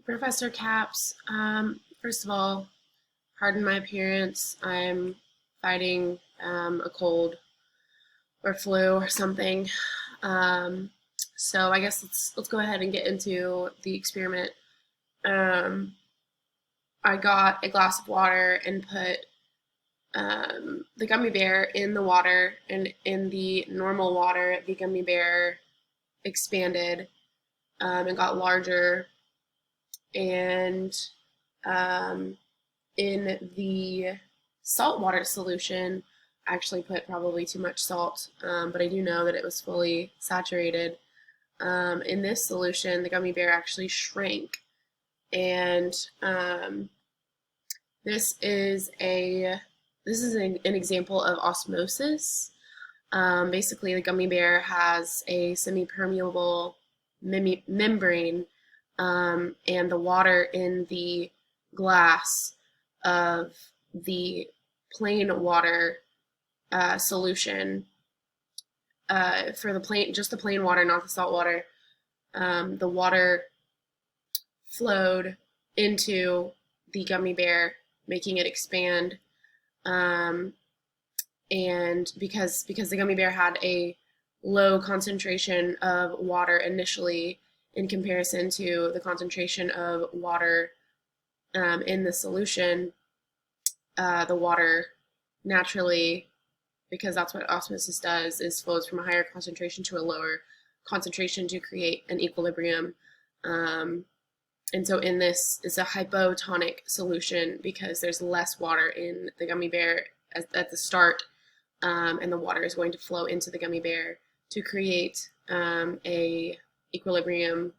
Professor Caps, first of all, pardon my appearance. I'm fighting a cold or flu or something. Um, so I guess let's go ahead and get into the experiment. Um, I got a glass of water and put the gummy bear in the water, and in the normal water, the gummy bear expanded and got larger, and um, in the saltwater solution, I actually put probably too much salt, but I do know that it was fully saturated. In this solution, the gummy bear actually shrank, and this is a an example of osmosis. Basically, the gummy bear has a semi-permeable membrane, and the water in the glass of the plain water solution, for the plain, just the plain water, not the salt water. The water flowed into the gummy bear, making it expand. Um, and because the gummy bear had a low concentration of water initially in comparison to the concentration of water in the solution, the water naturally, because that's what osmosis does, is flows from a higher concentration to a lower concentration to create an equilibrium. Um, and so in this is a hypotonic solution because there's less water in the gummy bear at the start, and the water is going to flow into the gummy bear to create a equilibrium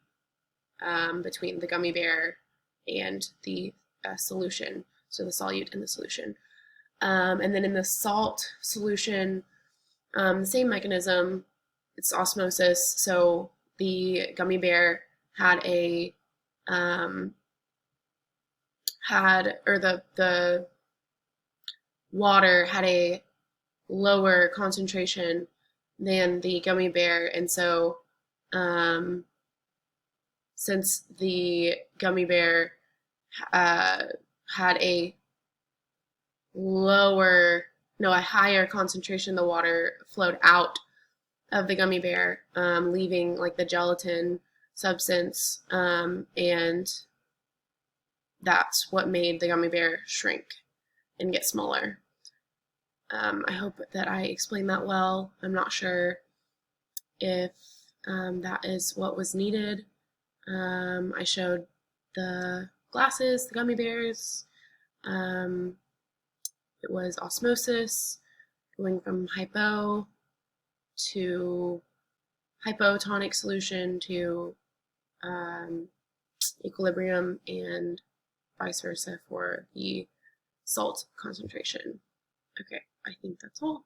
between the gummy bear and the solution, so the solute in the solution. And then in the salt solution, the same mechanism, it's osmosis. So the gummy bear had a the water had a lower concentration than the gummy bear, and so um, since the gummy bear uh, had a lower, no, a higher concentration, the water flowed out of the gummy bear, leaving like the gelatin substance, and that's what made the gummy bear shrink and get smaller. I hope that I explained that well. I'm not sure if that is what was needed. I showed the glasses, the gummy bears. Um, it was osmosis, going from to hypotonic solution to um, equilibrium, and vice versa for the salt concentration. Okay, I think that's all.